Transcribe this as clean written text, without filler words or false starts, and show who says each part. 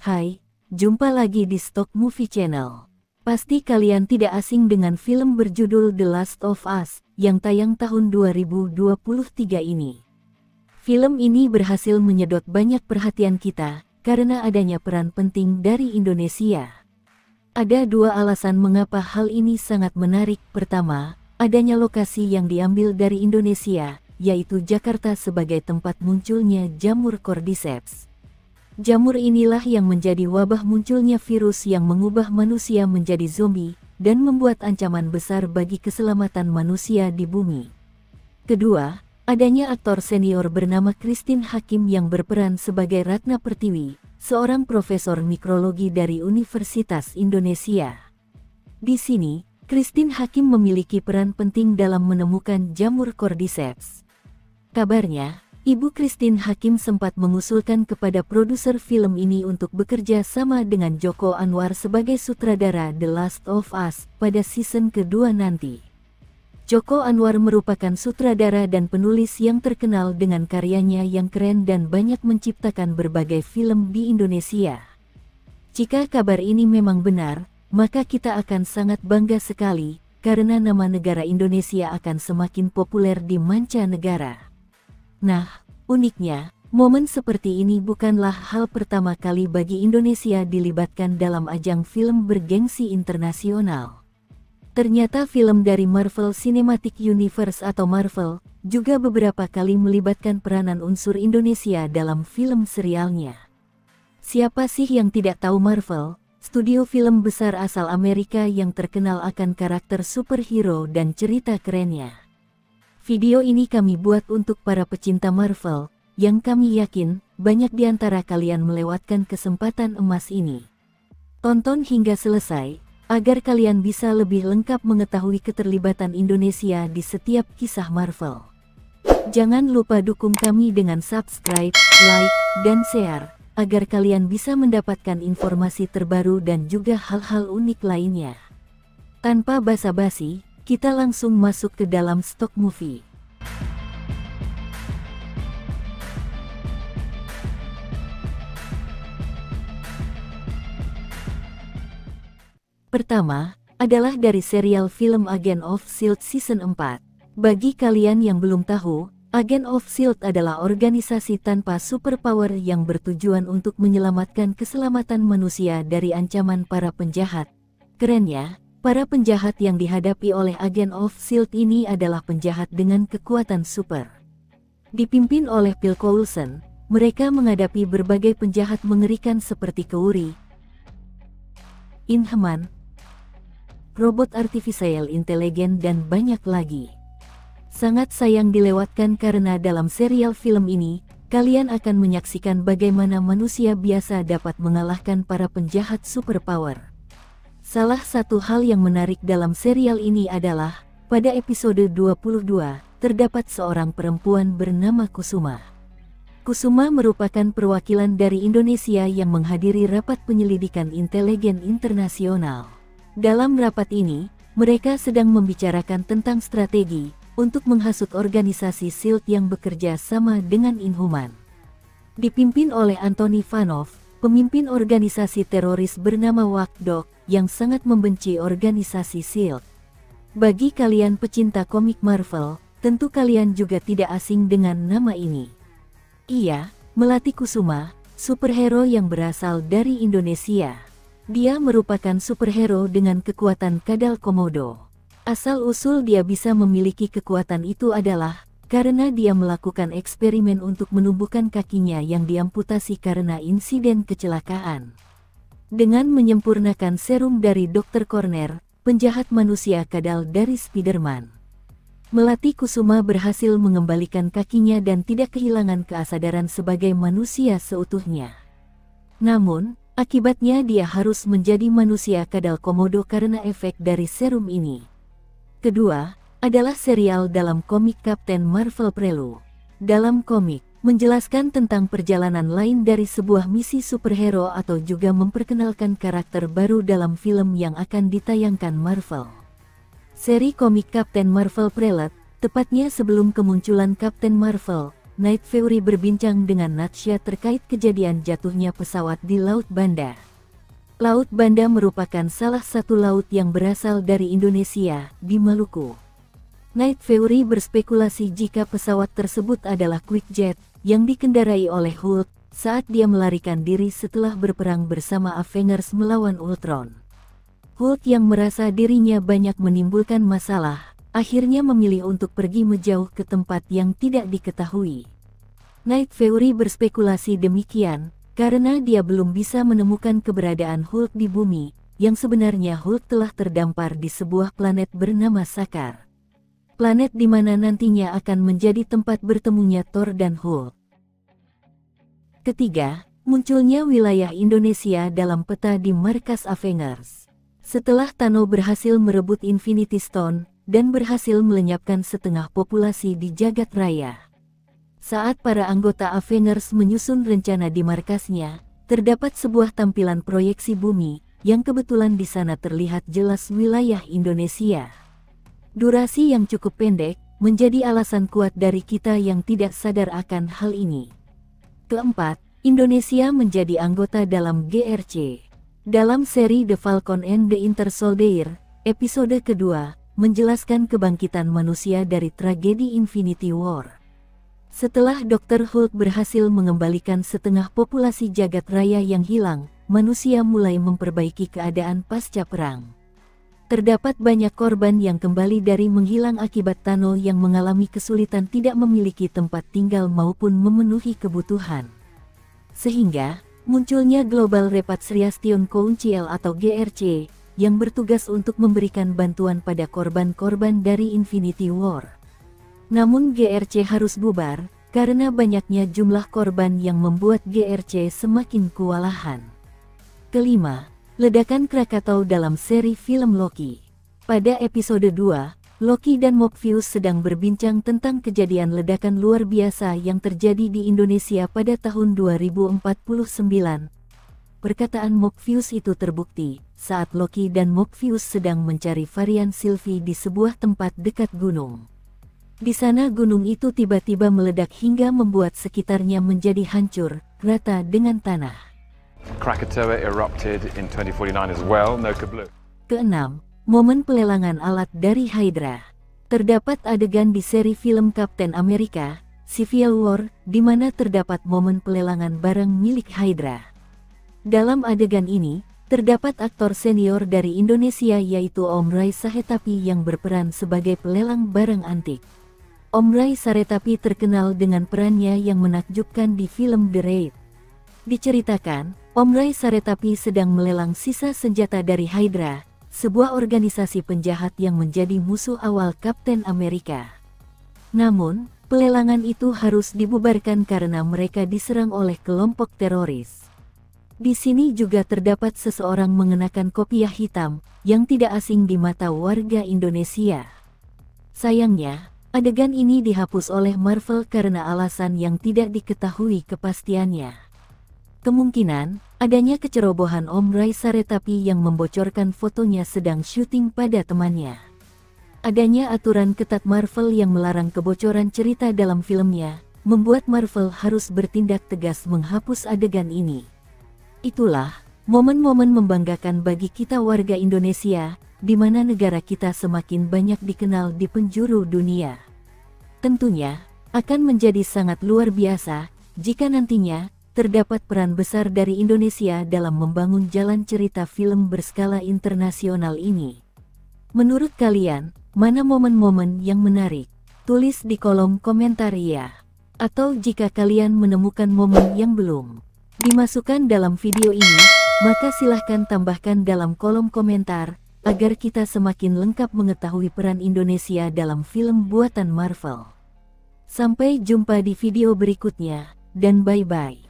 Speaker 1: Hai, jumpa lagi di Stock Movie Channel. Pasti kalian tidak asing dengan film berjudul The Last of Us yang tayang tahun 2023 ini. Film ini berhasil menyedot banyak perhatian kita karena adanya peran penting dari Indonesia. Ada dua alasan mengapa hal ini sangat menarik. Pertama, adanya lokasi yang diambil dari Indonesia, yaitu Jakarta sebagai tempat munculnya jamur Cordyceps. Jamur inilah yang menjadi wabah munculnya virus yang mengubah manusia menjadi zombie dan membuat ancaman besar bagi keselamatan manusia di bumi. Kedua, adanya aktor senior bernama Christine Hakim yang berperan sebagai Ratna Pertiwi, seorang profesor mikrologi dari Universitas Indonesia. Di sini, Christine Hakim memiliki peran penting dalam menemukan jamur Cordyceps. Kabarnya, Ibu Christine Hakim sempat mengusulkan kepada produser film ini untuk bekerja sama dengan Joko Anwar sebagai sutradara The Last of Us pada season kedua nanti. Joko Anwar merupakan sutradara dan penulis yang terkenal dengan karyanya yang keren dan banyak menciptakan berbagai film di Indonesia. Jika kabar ini memang benar, maka kita akan sangat bangga sekali, karena nama negara Indonesia akan semakin populer di mancanegara. Nah, uniknya, momen seperti ini bukanlah hal pertama kali bagi Indonesia dilibatkan dalam ajang film bergengsi internasional. Ternyata film dari Marvel Cinematic Universe atau Marvel juga beberapa kali melibatkan peranan unsur Indonesia dalam film serialnya. Siapa sih yang tidak tahu Marvel? Studio film besar asal Amerika yang terkenal akan karakter superhero dan cerita kerennya. Video ini kami buat untuk para pecinta Marvel, yang kami yakin banyak di antara kalian melewatkan kesempatan emas ini. Tonton hingga selesai, agar kalian bisa lebih lengkap mengetahui keterlibatan Indonesia di setiap kisah Marvel. Jangan lupa dukung kami dengan subscribe, like, dan share, agar kalian bisa mendapatkan informasi terbaru dan juga hal-hal unik lainnya. Tanpa basa-basi, kita langsung masuk ke dalam Stock Movie. Pertama, adalah dari serial film Agent of S.H.I.E.L.D. Season 4. Bagi kalian yang belum tahu, Agent of S.H.I.E.L.D. adalah organisasi tanpa superpower yang bertujuan untuk menyelamatkan keselamatan manusia dari ancaman para penjahat. Kerennya, para penjahat yang dihadapi oleh Agent of S.H.I.E.L.D. ini adalah penjahat dengan kekuatan super. Dipimpin oleh Phil Coulson, mereka menghadapi berbagai penjahat mengerikan seperti Kouri, Inhuman, robot artificial intelligence dan banyak lagi. Sangat sayang dilewatkan karena dalam serial film ini, kalian akan menyaksikan bagaimana manusia biasa dapat mengalahkan para penjahat superpower. Salah satu hal yang menarik dalam serial ini adalah, pada episode 22, terdapat seorang perempuan bernama Kusuma. Kusuma merupakan perwakilan dari Indonesia yang menghadiri rapat penyelidikan intelijen internasional. Dalam rapat ini, mereka sedang membicarakan tentang strategi untuk menghasut organisasi S.H.I.E.L.D. yang bekerja sama dengan Inhuman. Dipimpin oleh Anthony Vanov, pemimpin organisasi teroris bernama Watchdog, yang sangat membenci organisasi S.H.I.E.L.D. Bagi kalian pecinta komik Marvel, tentu kalian juga tidak asing dengan nama ini. Ia, Melati Kusuma, superhero yang berasal dari Indonesia. Dia merupakan superhero dengan kekuatan kadal komodo. Asal-usul dia bisa memiliki kekuatan itu adalah karena dia melakukan eksperimen untuk menumbuhkan kakinya yang diamputasi karena insiden kecelakaan. Dengan menyempurnakan serum dari Dr. Corner, penjahat manusia kadal dari Spider-Man, Melati Kusuma berhasil mengembalikan kakinya dan tidak kehilangan kesadaran sebagai manusia seutuhnya. Namun, akibatnya dia harus menjadi manusia kadal komodo karena efek dari serum ini. Kedua, adalah serial dalam komik Captain Marvel Prelude. Dalam komik, menjelaskan tentang perjalanan lain dari sebuah misi superhero atau juga memperkenalkan karakter baru dalam film yang akan ditayangkan Marvel. Seri komik Captain Marvel Prelude, tepatnya sebelum kemunculan Captain Marvel, Night Fury berbincang dengan Natasha terkait kejadian jatuhnya pesawat di Laut Banda. Laut Banda merupakan salah satu laut yang berasal dari Indonesia, di Maluku. Night Fury berspekulasi jika pesawat tersebut adalah Quick Jet, yang dikendarai oleh Hulk, saat dia melarikan diri setelah berperang bersama Avengers melawan Ultron. Hulk yang merasa dirinya banyak menimbulkan masalah, akhirnya memilih untuk pergi menjauh ke tempat yang tidak diketahui. Night Fury berspekulasi demikian, karena dia belum bisa menemukan keberadaan Hulk di bumi, yang sebenarnya Hulk telah terdampar di sebuah planet bernama Sakaar. Planet di mana nantinya akan menjadi tempat bertemunya Thor dan Hulk. Ketiga, munculnya wilayah Indonesia dalam peta di markas Avengers. Setelah Thanos berhasil merebut Infinity Stone, dan berhasil melenyapkan setengah populasi di jagat raya. Saat para anggota Avengers menyusun rencana di markasnya, terdapat sebuah tampilan proyeksi bumi, yang kebetulan di sana terlihat jelas wilayah Indonesia. Durasi yang cukup pendek, menjadi alasan kuat dari kita yang tidak sadar akan hal ini. Keempat, Indonesia menjadi anggota dalam GRC. Dalam seri The Falcon and the Winter Soldier, episode kedua, menjelaskan kebangkitan manusia dari tragedi Infinity War. Setelah Dr. Hulk berhasil mengembalikan setengah populasi jagat raya yang hilang, manusia mulai memperbaiki keadaan pasca perang. Terdapat banyak korban yang kembali dari menghilang akibat Thanos yang mengalami kesulitan tidak memiliki tempat tinggal maupun memenuhi kebutuhan. Sehingga, munculnya Global Repatriation Council atau GRC, yang bertugas untuk memberikan bantuan pada korban-korban dari Infinity War. Namun GRC harus bubar, karena banyaknya jumlah korban yang membuat GRC semakin kewalahan. Kelima, ledakan Krakatau dalam seri film Loki. Pada episode 2, Loki dan Morpheus sedang berbincang tentang kejadian ledakan luar biasa yang terjadi di Indonesia pada tahun 2049. Perkataan Morpheus itu terbukti saat Loki dan Morpheus sedang mencari varian Sylvie di sebuah tempat dekat gunung. Di sana gunung itu tiba-tiba meledak hingga membuat sekitarnya menjadi hancur, rata dengan tanah.
Speaker 2: Krakatoa erupted in 2049 as well, no kablooey.
Speaker 1: Keenam, momen pelelangan alat dari Hydra. Terdapat adegan di seri film Captain America, Civil War, di mana terdapat momen pelelangan barang milik Hydra. Dalam adegan ini, terdapat aktor senior dari Indonesia yaitu Om Ray Saretapi yang berperan sebagai pelelang barang antik. Om Ray Saretapi terkenal dengan perannya yang menakjubkan di film The Raid. Diceritakan, Om Ray Saretapi sedang melelang sisa senjata dari Hydra, sebuah organisasi penjahat yang menjadi musuh awal Kapten Amerika. Namun, pelelangan itu harus dibubarkan karena mereka diserang oleh kelompok teroris. Di sini juga terdapat seseorang mengenakan kopiah hitam, yang tidak asing di mata warga Indonesia. Sayangnya, adegan ini dihapus oleh Marvel karena alasan yang tidak diketahui kepastiannya. Kemungkinan, adanya kecerobohan Om Ray Saretapi yang membocorkan fotonya sedang syuting pada temannya. Adanya aturan ketat Marvel yang melarang kebocoran cerita dalam filmnya, membuat Marvel harus bertindak tegas menghapus adegan ini. Itulah, momen-momen membanggakan bagi kita warga Indonesia, di mana negara kita semakin banyak dikenal di penjuru dunia. Tentunya, akan menjadi sangat luar biasa, jika nantinya, terdapat peran besar dari Indonesia dalam membangun jalan cerita film berskala internasional ini. Menurut kalian, mana momen-momen yang menarik? Tulis di kolom komentar ya. Atau jika kalian menemukan momen yang belum dimasukkan dalam video ini, maka silahkan tambahkan dalam kolom komentar, agar kita semakin lengkap mengetahui peran Indonesia dalam film buatan Marvel. Sampai jumpa di video berikutnya, dan bye-bye.